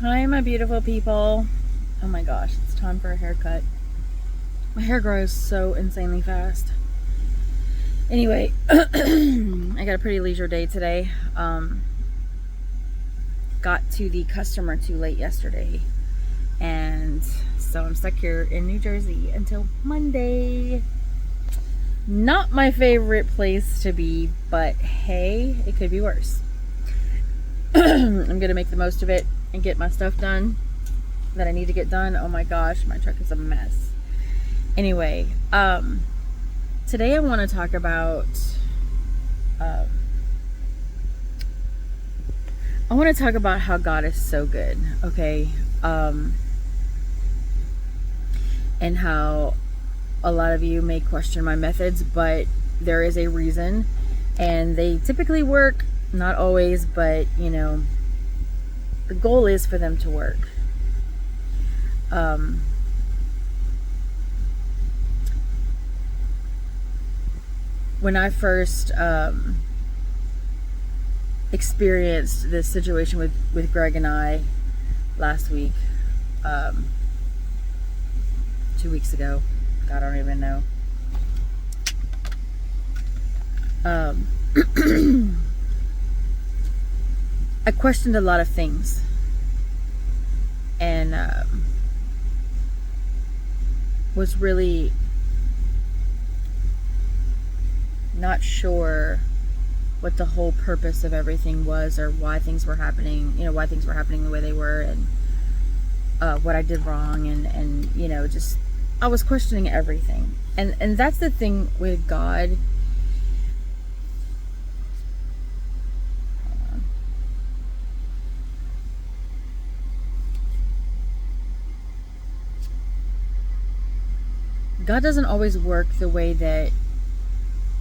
Hi, my beautiful people. Oh my gosh, it's time for a haircut. My hair grows so insanely fast. Anyway, I got a pretty leisure day today. Got to the customer too late yesterday, and so I'm stuck here in New Jersey until Monday. Not my favorite place to be, but hey, it could be worse. I'm gonna make the most of it and get my stuff done that I need to get done. Oh my gosh, my truck is a mess. Anyway, today I want to talk about how God is so good, okay? And how a lot of you may question my methods, but there is a reason, and they typically work. Not always, but you know, the goal is for them to work. When I first experienced this situation with Greg and I last week, 2 weeks ago, God, I don't even know. I questioned a lot of things, and was really not sure what the whole purpose of everything was, or why things were happening, why things were happening the way they were, and what I did wrong, and just I was questioning everything. And that's the thing with God. God doesn't always work the way that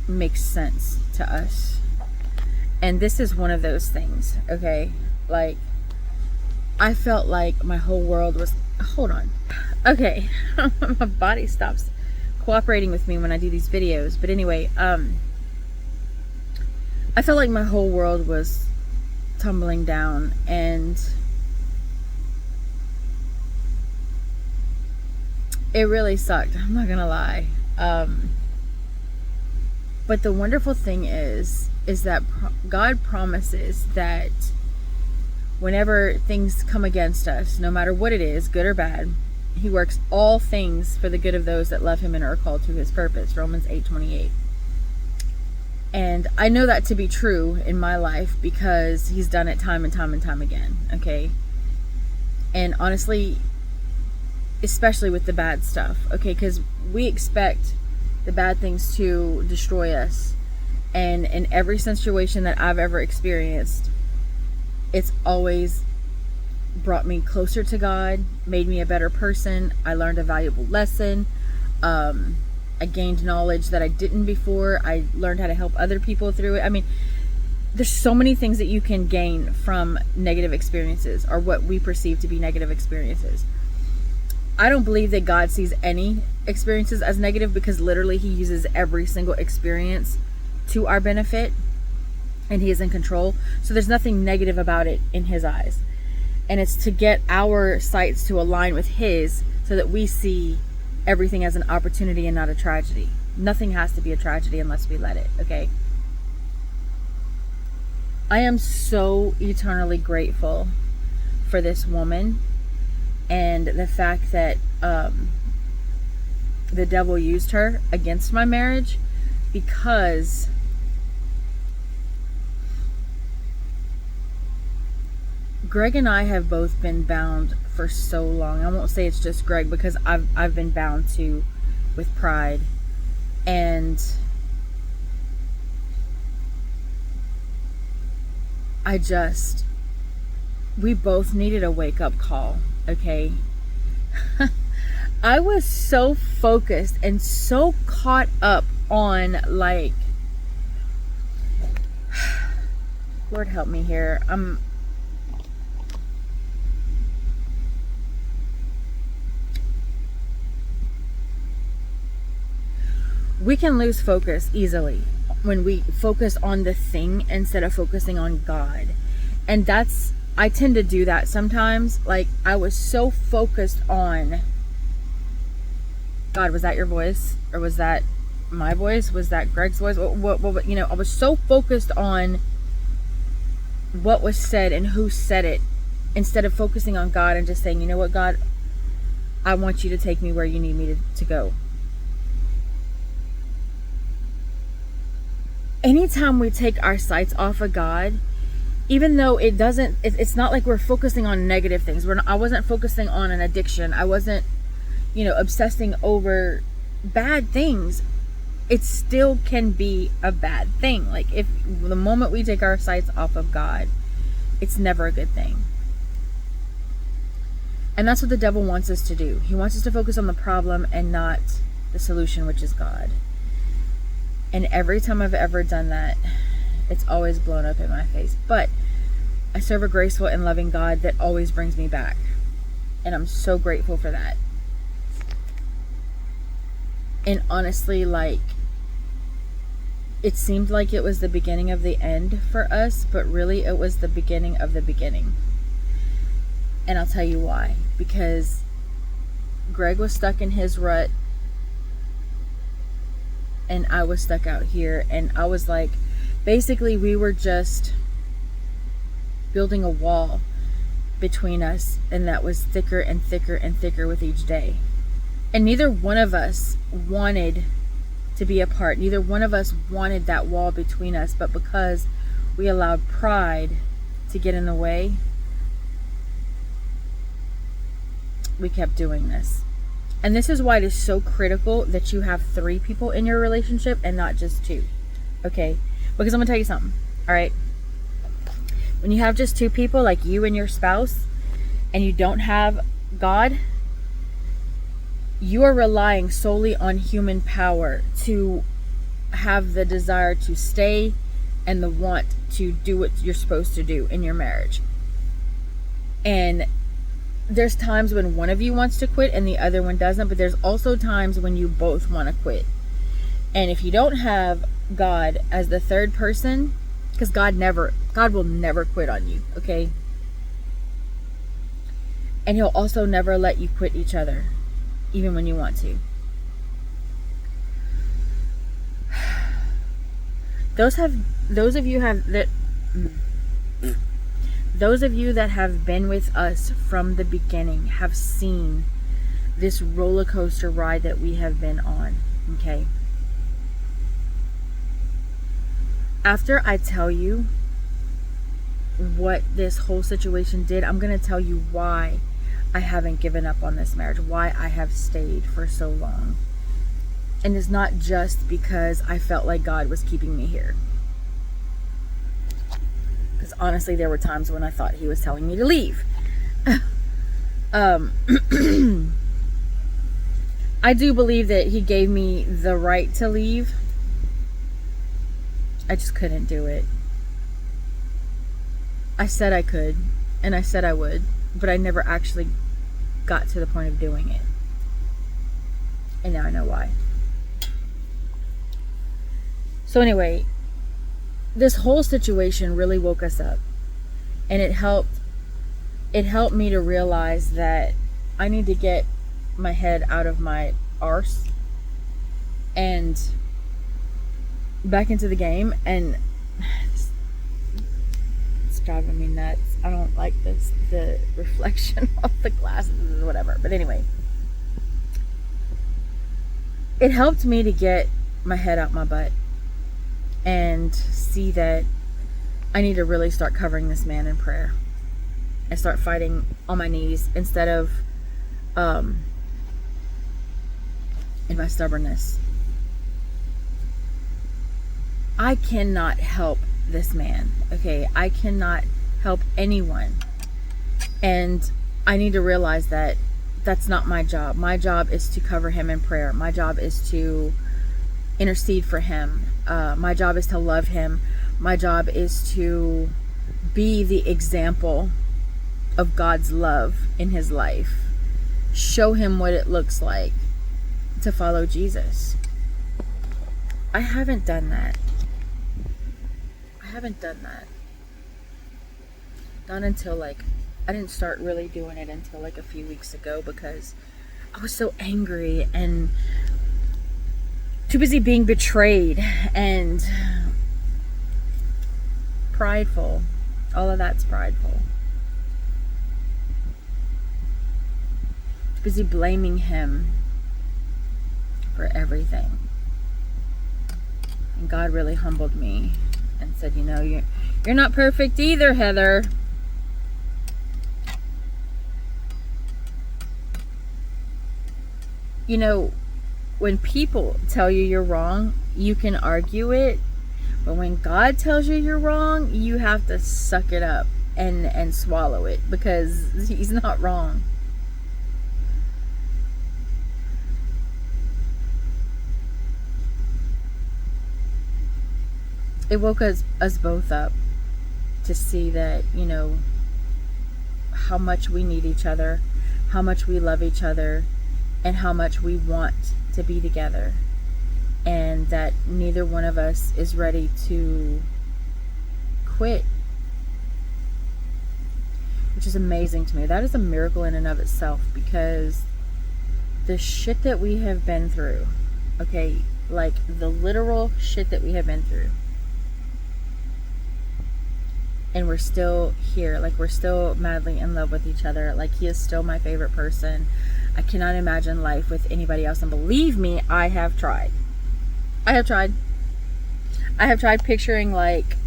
makes sense to us. And this is one of those things, okay? Like, I felt like my whole world was... Hold on. Okay. My body stops cooperating with me when I do these videos. But anyway, I felt like my whole world was tumbling down, and it really sucked. I'm not gonna lie. But the wonderful thing is that God promises that whenever things come against us, no matter what it is, good or bad, He works all things for the good of those that love Him and are called to His purpose. Romans 8:28. And I know that to be true in my life because He's done it time and time and time again. Okay. And honestly, especially with the bad stuff, okay, because we expect the bad things to destroy us, and in every situation that I've ever experienced, it's always brought me closer to God, made me a better person. I learned a valuable lesson. I gained knowledge that I didn't before. I learned how to help other people through it. I mean, there's so many things that you can gain from negative experiences, or what we perceive to be negative experiences. I don't believe that God sees any experiences as negative, because literally He uses every single experience to our benefit, and He is in control. So there's nothing negative about it in His eyes. And it's to get our sights to align with His, so that we see everything as an opportunity and not a tragedy. Nothing has to be a tragedy unless we let it, okay? I am so eternally grateful for this woman, and the fact that the devil used her against my marriage, because Greg and I have both been bound for so long. I won't say it's just Greg, because I've been bound too with pride. And we both needed a wake-up call, okay? I was so focused and so caught up on, like, Lord help me here. We can lose focus easily when we focus on the thing instead of focusing on God. And that's I tend to do that sometimes. Like, I was so focused on, God, was that your voice? Or was that my voice? Was that Greg's voice? What, you know, I was so focused on what was said and who said it, instead of focusing on God and just saying, you know what, God, I want you to take me where you need me to go. Anytime we take our sights off of God, even though it's not like we're focusing on negative things. I wasn't focusing on an addiction. I wasn't, you know, obsessing over bad things. It still can be a bad thing. Like, if the moment we take our sights off of God, it's never a good thing. And that's what the devil wants us to do. He wants us to focus on the problem and not the solution, which is God. And every time I've ever done that, it's always blown up in my face. But I serve a graceful and loving God that always brings me back. And I'm so grateful for that. And honestly, like, it seemed like it was the beginning of the end for us, but really it was the beginning of the beginning. And I'll tell you why. Because Greg was stuck in his rut, and I was stuck out here. And I was like, basically, we were just building a wall between us, and that was thicker and thicker and thicker with each day. And neither one of us wanted to be apart. Neither one of us wanted that wall between us, but because we allowed pride to get in the way, we kept doing this. And this is why it is so critical that you have 3 people in your relationship and not just 2. Okay? Because I'm gonna tell you something. All right? When you have just 2 people, like you and your spouse, and you don't have God, you are relying solely on human power to have the desire to stay and the want to do what you're supposed to do in your marriage. And there's times when one of you wants to quit and the other one doesn't, but there's also times when you both want to quit. And if you don't have God as the third person, because God will never quit on you, okay? And he'll also never let you quit each other, even when you want to. Those of you that have been with us from the beginning have seen this roller coaster ride that we have been on, okay? After I tell you what this whole situation did, I'm going to tell you why I haven't given up on this marriage, why I have stayed for so long. And it's not just because I felt like God was keeping me here. Because honestly, there were times when I thought he was telling me to leave. I do believe that he gave me the right to leave. I just couldn't do it. I said I could, and I said I would, but I never actually got to the point of doing it. And now I know why. So anyway, this whole situation really woke us up, and it helped me to realize that I need to get my head out of my arse and back into the game. And it's driving me nuts. I don't like the reflection of the glasses or whatever, but anyway, it helped me to get my head out my butt and see that I need to really start covering this man in prayer and start fighting on my knees instead of in my stubbornness. I cannot help this man, okay? I cannot help anyone. And I need to realize that that's not my job. My job is to cover him in prayer. My job is to intercede for him. My job is to love him. My job is to be the example of God's love in his life. Show him what it looks like to follow Jesus. I haven't done that. Not until like, I didn't start really doing it until like a few weeks ago, because I was so angry and too busy being betrayed and prideful. All of that's prideful. Too busy blaming him for everything. And God really humbled me and said, you know, you're not perfect either, Heather. You know, when people tell you you're wrong, you can argue it. But when God tells you you're wrong, you have to suck it up and swallow it, because he's not wrong. It woke us both up to see that, you know, how much we need each other, how much we love each other, and how much we want to be together. And that neither one of us is ready to quit. Which is amazing to me. That is a miracle in and of itself, because the shit that we have been through, okay, like the literal shit that we have been through, and we're still here, like we're still madly in love with each other, like he is still my favorite person. I cannot imagine life with anybody else, and believe me, I have tried. I have tried picturing like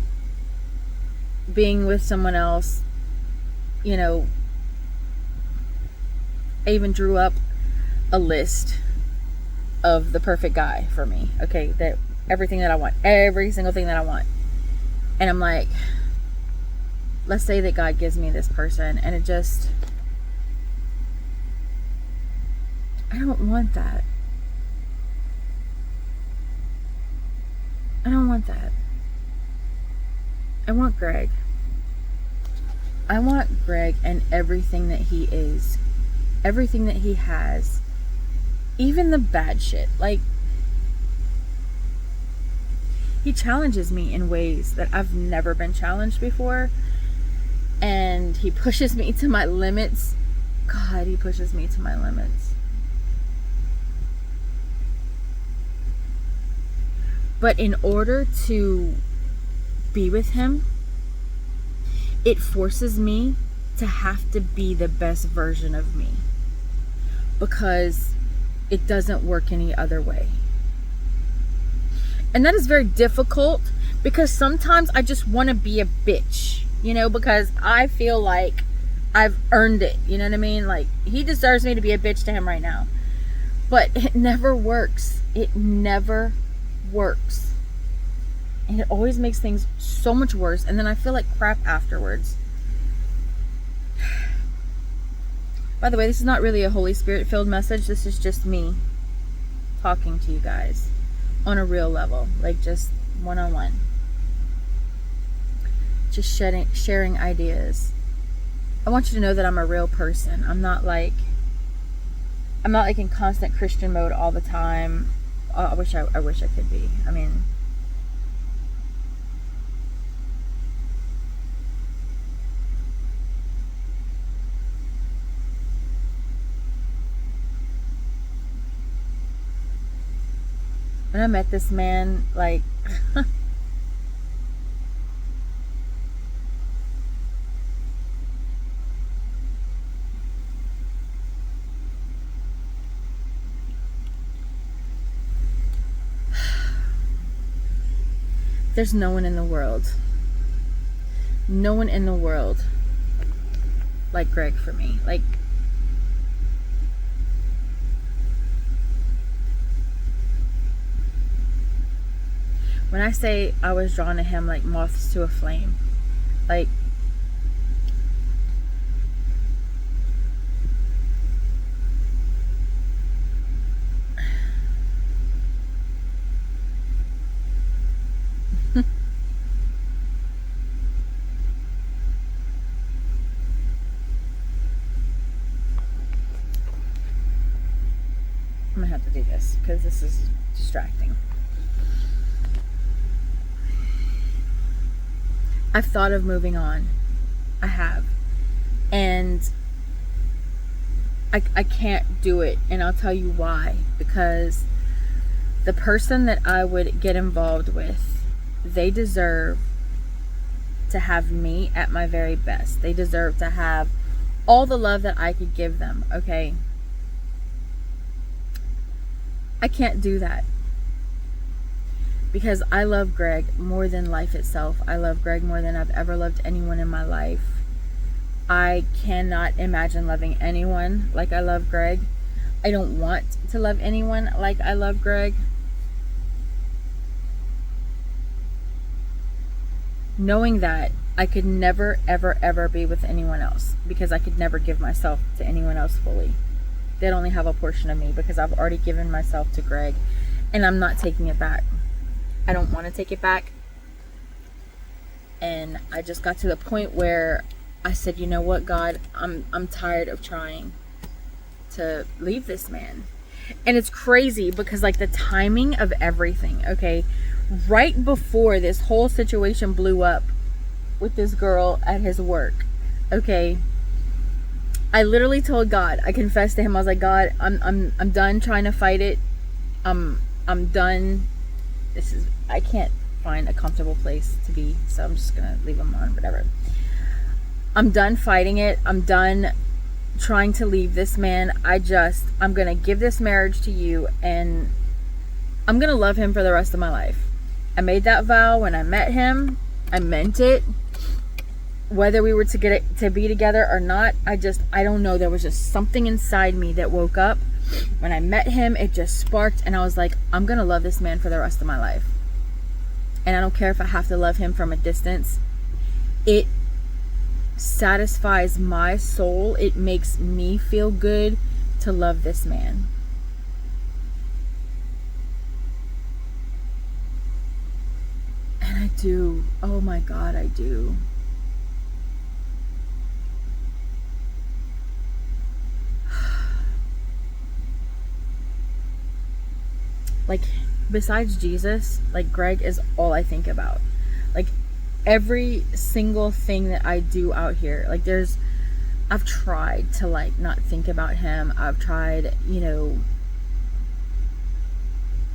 being with someone else. You know, I even drew up a list of the perfect guy for me. Okay, that everything that I want, every single thing that I want. And I'm like, let's say that God gives me this person, and it just, I don't want that. I don't want that. I want Greg. I want Greg and everything that he is, everything that he has, even the bad shit. Like, he challenges me in ways that I've never been challenged before, and he pushes me to my limits. God, he pushes me to my limits. But in order to be with him, it forces me to have to be the best version of me, because it doesn't work any other way. And that is very difficult, because sometimes I just want to be a bitch, you know, because I feel like I've earned it. You know what I mean? Like, he deserves me to be a bitch to him right now. But it never works. It never works. And it always makes things so much worse, and then I feel like crap afterwards. By the way, this is not really a Holy Spirit filled message. This is just me talking to you guys on a real level, like just one-on-one, just sharing ideas. I want you to know that I'm a real person. I'm not like in constant Christian mode all the time. I wish I could be. I mean, when I met this man, like, there's no one in the world like Greg for me. Like, when I say I was drawn to him like moths to a flame, like, I'm gonna have to do this because this is distracting. I've thought of moving on. I have. And I can't do it. And I'll tell you why. Because the person that I would get involved with, they deserve to have me at my very best. They deserve to have all the love that I could give them, okay? I can't do that. Because I love Greg more than life itself. I love Greg more than I've ever loved anyone in my life. I cannot imagine loving anyone like I love Greg. I don't want to love anyone like I love Greg. Knowing that, I could never, ever, ever be with anyone else, because I could never give myself to anyone else fully. They'd only have a portion of me, because I've already given myself to Greg, and I'm not taking it back. I don't want to take it back. And I just got to the point where I said, you know what, God, I'm tired of trying to leave this man. And it's crazy because, like, the timing of everything, okay? Right before this whole situation blew up with this girl at his work, okay, I literally told God, I confessed to him, I was like, God, I'm done trying to fight it. I'm done. I can't find a comfortable place to be, so I'm just gonna leave him on, whatever. I'm done fighting it. I'm done trying to leave this man. I'm gonna give this marriage to you, and I'm gonna love him for the rest of my life. I made that vow when I met him. I meant it. Whether we were to be together or not, I don't know. There was just something inside me that woke up. When I met him, it just sparked, and I was like, I'm gonna love this man for the rest of my life. And I don't care if I have to love him from a distance. It satisfies my soul. It makes me feel good to love this man. And I do. Oh my God, I do. Like, besides Jesus, like, Greg is all I think about. Like, every single thing that I do out here, like, I've tried to, like, not think about him. I've tried,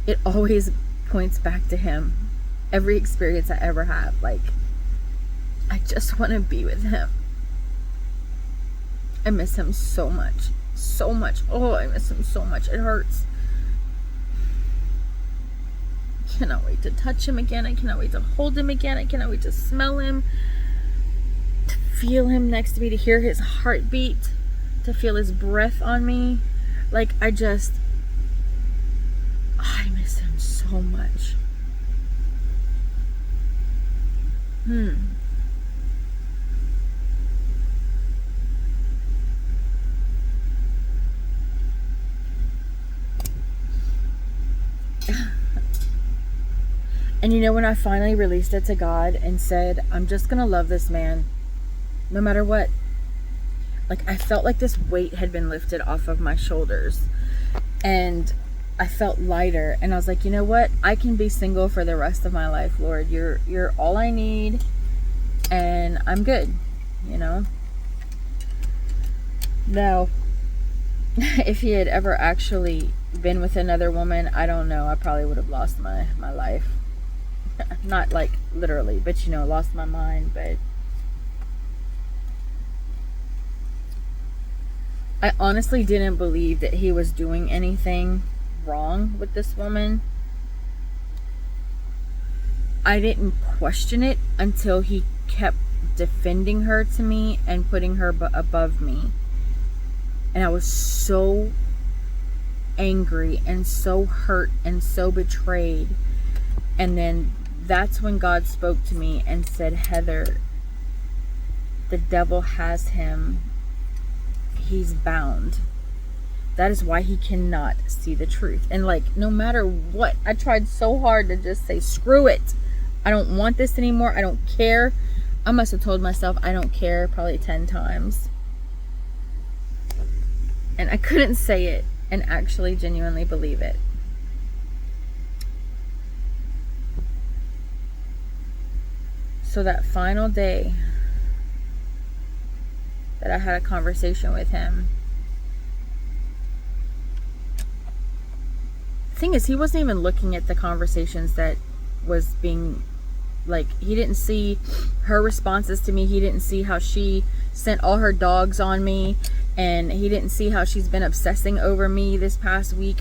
it always points back to him. Every experience I ever have, like, I just want to be with him. I miss him so much. So much. Oh, I miss him so much. It hurts. I cannot wait to touch him again. I cannot wait to hold him again. I cannot wait to smell him, to feel him next to me, to hear his heartbeat, to feel his breath on me. Like, I miss him so much. And when I finally released it to God and said, I'm just gonna love this man no matter what, like, I felt like this weight had been lifted off of my shoulders, and I felt lighter. And I was like, you know what, I can be single for the rest of my life, Lord. You're all I need, and I'm good. Now, if he had ever actually been with another woman, I don't know, I probably would have lost my life. Not like literally, but lost my mind. But I honestly didn't believe that he was doing anything wrong with this woman. I didn't question it until he kept defending her to me and putting her above me. And I was so angry and so hurt and so betrayed. And then that's when God spoke to me and said, Heather, the devil has him. He's bound. That is why he cannot see the truth. And, like, no matter what, I tried so hard to just say, screw it. I don't want this anymore. I don't care. I must have told myself I don't care probably 10 times. And I couldn't say it and actually genuinely believe it. So that final day, that I had a conversation with him. The thing is, he wasn't even looking at the conversations that was being, like, he didn't see her responses to me. He didn't see how she sent all her dogs on me, and he didn't see how she's been obsessing over me this past week,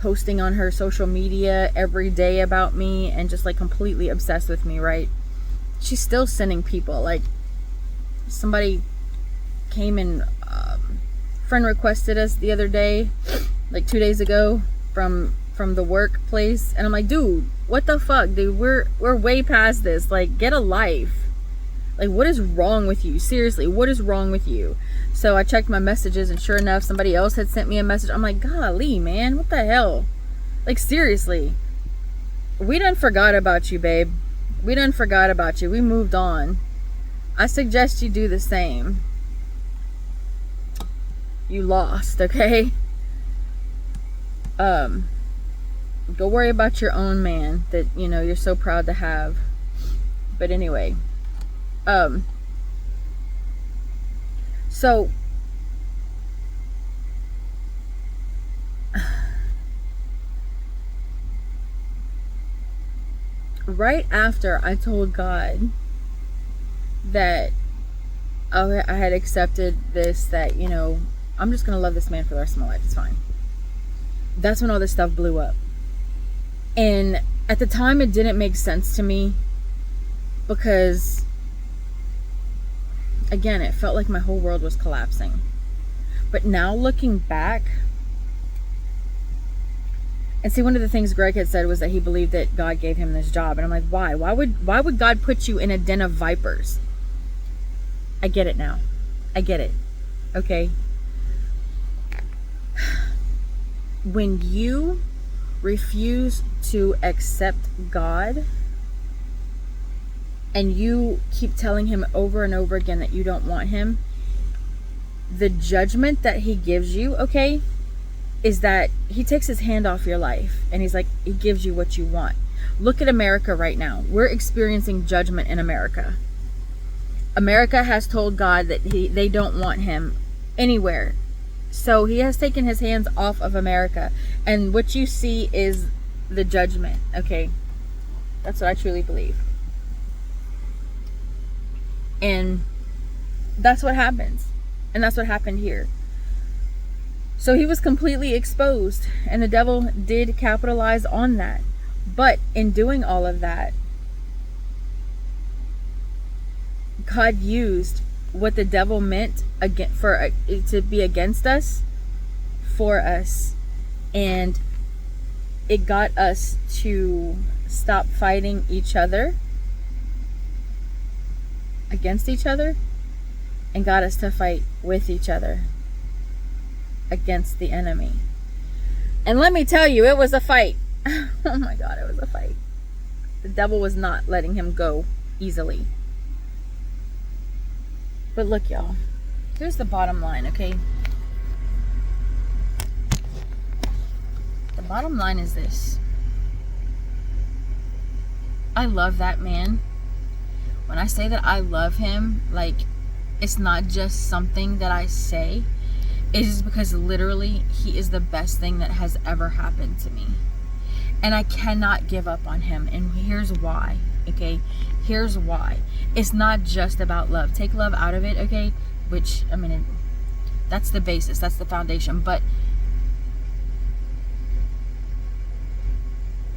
posting on her social media every day about me and just like completely obsessed with me, right? She's still sending people, like, somebody came and friend requested us the other day, like 2 days ago, from the workplace, and I'm like, dude, what the fuck, dude? We're way past this. Like, get a life. Like, what is wrong with you? Seriously, what is wrong with you? So I checked my messages, and sure enough, somebody else had sent me a message. I'm like, golly, man, what the hell? Like, seriously, we done forgot about you, babe. We done forgot about you. We moved on. I suggest you do the same. You lost, okay? Go worry about your own man that, you know, you're so proud to have. But anyway, so right after I told God that I had accepted this, that, you know, I'm just gonna love this man for the rest of my life, it's fine, that's when all this stuff blew up. And at the time, it didn't make sense to me, because again, it felt like my whole world was collapsing. But now, looking back, and see, one of the things Greg had said was that he believed that God gave him this job, and I'm like, why would God put you in a den of vipers? I get it now. I get it. Okay. When you refuse to accept God, and you keep telling him over and over again that you don't want him, the judgment that he gives you, okay, is that he takes his hand off your life, and he's like, he gives you what you want. Look at America right now. We're experiencing judgment in America. America has told God that they don't want him anywhere. So he has taken his hands off of America. And what you see is the judgment. Okay. That's what I truly believe. And that's what happens. And that's what happened here. So he was completely exposed. And the devil did capitalize on that. But in doing all of that, God used what the devil meant to be against us for us, and it got us to stop fighting each other against each other, and got us to fight with each other against the enemy. And let me tell you, it was a fight. Oh my God, it was a fight. The devil was not letting him go easily. But look, y'all, here's the bottom line, okay? The bottom line is this. I love that man. When I say that I love him, like, it's not just something that I say. It is because literally he is the best thing that has ever happened to me. And I cannot give up on him. And here's why, okay? Here's why. It's not just about love. Take love out of it, okay? Which, I mean, that's the basis. That's the foundation. But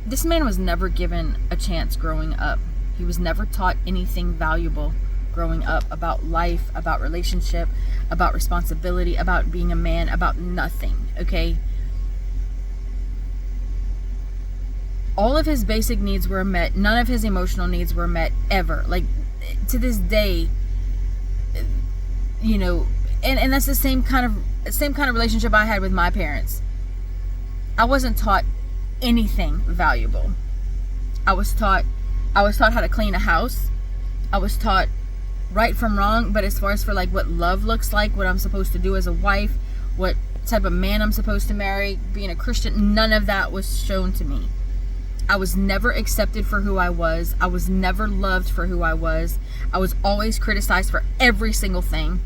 this man was never given a chance growing up. He was never taught anything valuable growing up about life, about relationship, about responsibility, about being a man, about nothing, okay? All of his basic needs were met. None of his emotional needs were met ever. Like, to this day, you know, and that's the same kind of relationship I had with my parents. I wasn't taught anything valuable. I was taught how to clean a house. I was taught right from wrong, but as far as for like what love looks like, what I'm supposed to do as a wife, what type of man I'm supposed to marry, being a Christian, none of that was shown to me. I was never accepted for who I was. I was never loved for who I was. I was always criticized for every single thing.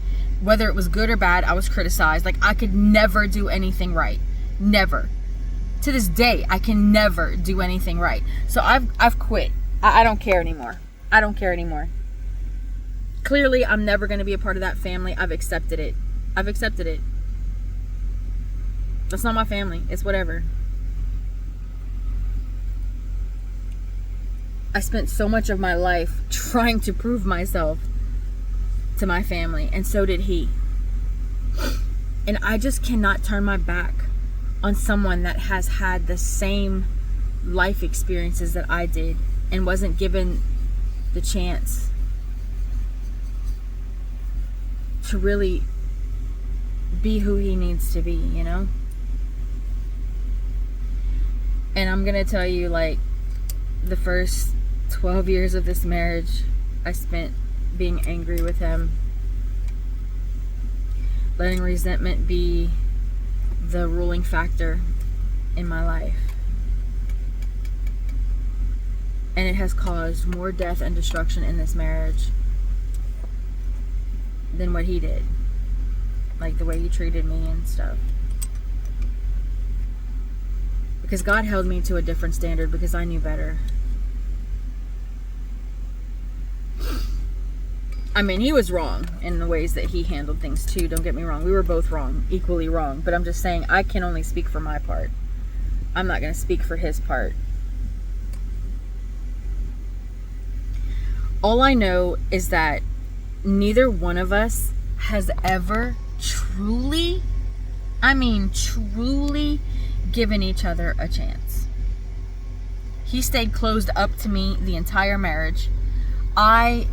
Whether it was good or bad, I was criticized. Like, I could never do anything right. Never. To this day, I can never do anything right. So I've quit. I don't care anymore. I don't care anymore. Clearly, I'm never going to be a part of that family. I've accepted it. I've accepted it. That's not my family. It's whatever. I spent so much of my life trying to prove myself to my family, and so did he. And I just cannot turn my back on someone that has had the same life experiences that I did and wasn't given the chance to really be who he needs to be, you know? And I'm gonna tell you, like, the first 12 years of this marriage I spent being angry with him, letting resentment be the ruling factor in my life. And it has caused more death and destruction in this marriage than what he did. Like the way he treated me and stuff. Because God held me to a different standard because I knew better. I mean, he was wrong in the ways that he handled things too. Don't get me wrong. We were both wrong, equally wrong. But I'm just saying, I can only speak for my part. I'm not going to speak for his part. All I know is that neither one of us has ever truly, I mean truly, given each other a chance. He stayed closed up to me the entire marriage. I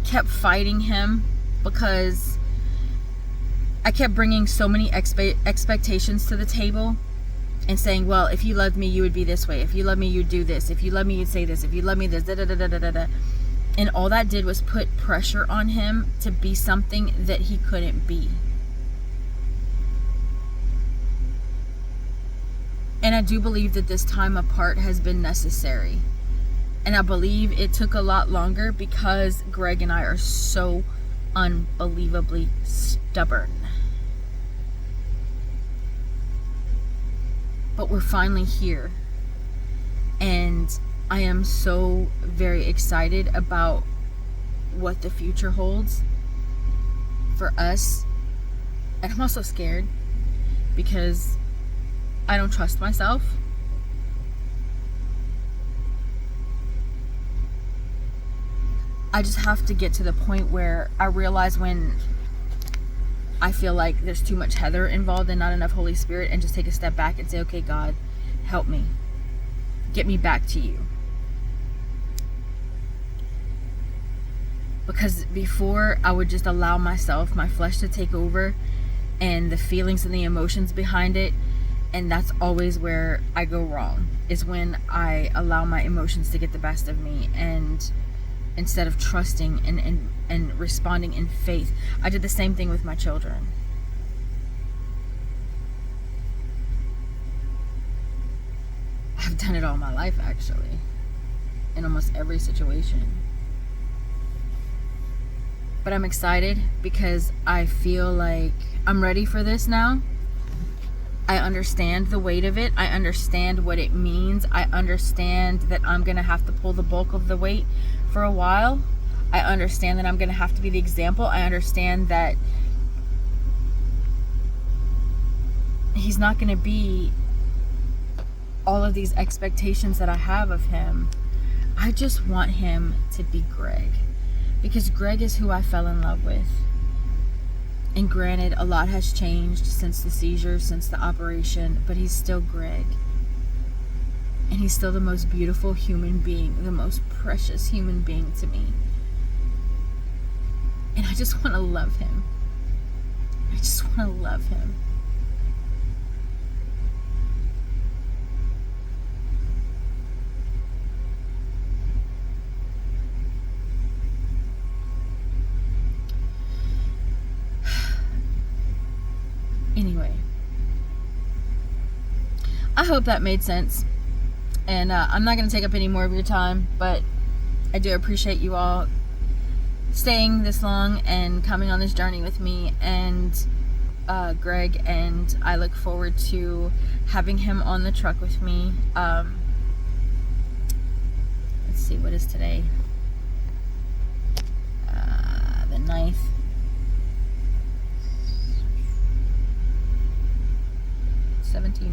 kept fighting him because I kept bringing so many expectations to the table and saying, well, if you loved me, you would be this way. If you loved me, you'd do this. If you loved me, you'd say this. If you loved me, this, da da da da da da. And all that did was put pressure on him to be something that he couldn't be. And I do believe that this time apart has been necessary. And I believe it took a lot longer because Greg and I are so unbelievably stubborn. But we're finally here. And I am so very excited about what the future holds for us. And I'm also scared because I don't trust myself. I just have to get to the point where I realize when I feel like there's too much Heather involved and not enough Holy Spirit, and just take a step back and say, okay, God, help me. Get me back to you. Because before, I would just allow myself, my flesh to take over, and the feelings and the emotions behind it. And that's always where I go wrong, is when I allow my emotions to get the best of me, and instead of trusting and responding in faith. I did the same thing with my children. I've done it all my life, actually, in almost every situation. But I'm excited because I feel like I'm ready for this now. I understand the weight of it. I understand what it means. I understand that I'm going to have to pull the bulk of the weight for a while. I understand that I'm going to have to be the example. I understand that he's not going to be all of these expectations that I have of him. I just want him to be Greg, because Greg is who I fell in love with. And granted, a lot has changed since the seizure, since the operation, but he's still Greg. And he's still the most beautiful human being, the most precious human being to me. And I just want to love him. I just want to love him. Anyway, I hope that made sense. And I'm not going to take up any more of your time, but I do appreciate you all staying this long and coming on this journey with me and Greg, and I look forward to having him on the truck with me. Let's see, what is today? The 9th.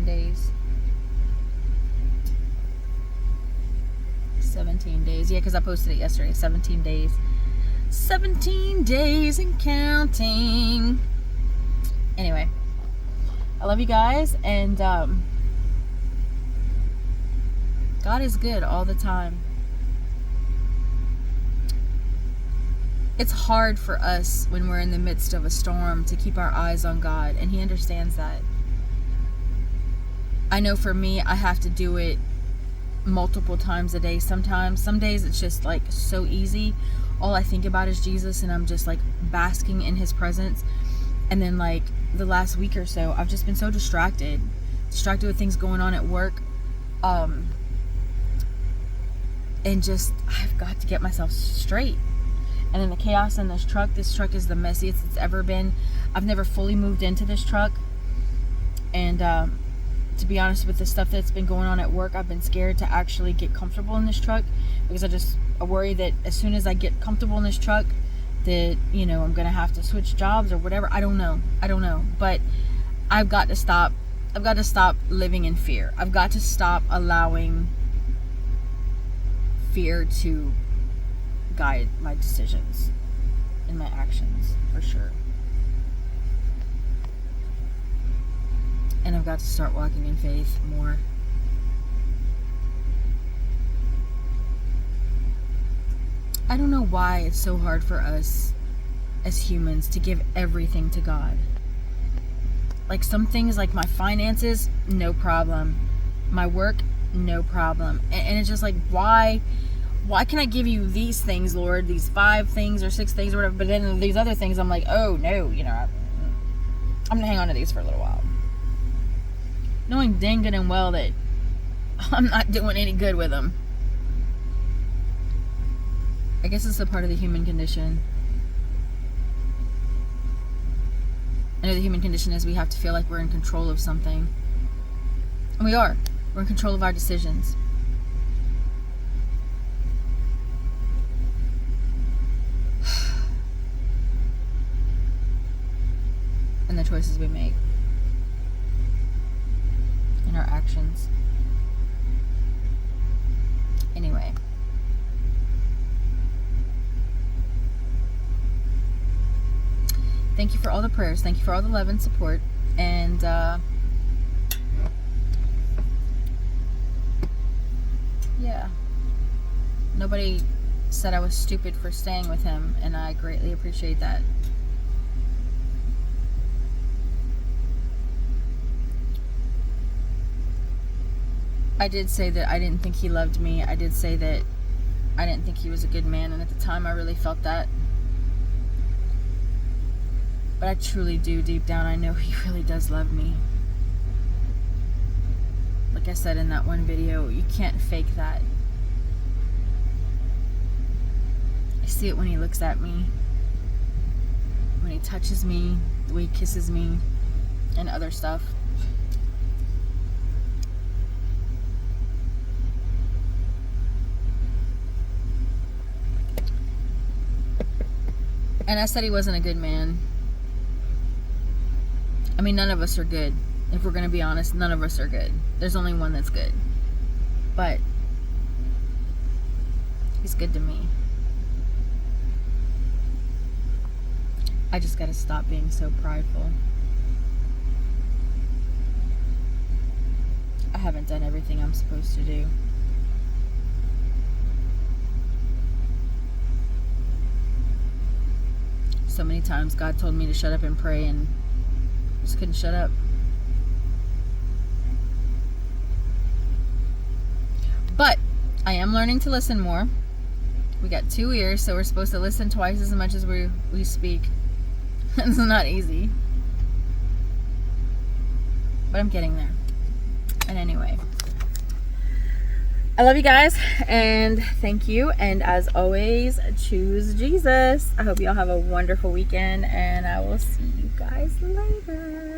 Days. 17 days. Yeah, because I posted it yesterday. 17 days. 17 days and counting. Anyway, I love you guys, and God is good all the time. It's hard for us when we're in the midst of a storm to keep our eyes on God, and He understands that. I know for me, I have to do it multiple times a day sometimes. Some days it's just like so easy. All I think about is Jesus, and I'm just like basking in His presence. And then like the last week or so, I've just been so distracted with things going on at work. And just, I've got to get myself straight. And then the chaos in this truck is the messiest it's ever been. I've never fully moved into this truck. And, to be honest, with the stuff that's been going on at work, I've been scared to actually get comfortable in this truck, because I worry that as soon as I get comfortable in this truck that, you know, I'm gonna have to switch jobs or whatever. I don't know, but I've got to stop living in fear. I've got to stop allowing fear to guide my decisions and my actions, for sure. And I've got to start walking in faith more. I don't know why it's so hard for us as humans to give everything to God. Like some things, like my finances, no problem. My work, no problem. And it's just like, why can I give you these things, Lord? These 5 things or 6 things or whatever. But then these other things, I'm like, oh no, you know, I'm gonna hang on to these for a little while, knowing dang good and well that I'm not doing any good with them. I guess it's a part of the human condition. I know the human condition is we have to feel like we're in control of something. And we are. We're in control of our decisions. And the choices we make. Our actions. Anyway, thank you for all the prayers. Thank you for all the love and support. And yeah, nobody said I was stupid for staying with him, and I greatly appreciate that. I did say that I didn't think he loved me. I did say that I didn't think he was a good man, and at the time I really felt that. But I truly do, deep down, I know he really does love me. Like I said in that one video, you can't fake that. I see it when he looks at me, when he touches me, the way he kisses me, and other stuff. And I said he wasn't a good man. I mean, none of us are good. If we're going to be honest, none of us are good. There's only one that's good. But he's good to me. I just got to stop being so prideful. I haven't done everything I'm supposed to do. So many times God told me to shut up and pray, and I just couldn't shut up. But I am learning to listen more. We got 2 ears, so we're supposed to listen twice as much as we speak. It's not easy. But I'm getting there. And anyway, I love you guys, and thank you. And as always, choose Jesus. I hope y'all have a wonderful weekend, and I will see you guys later.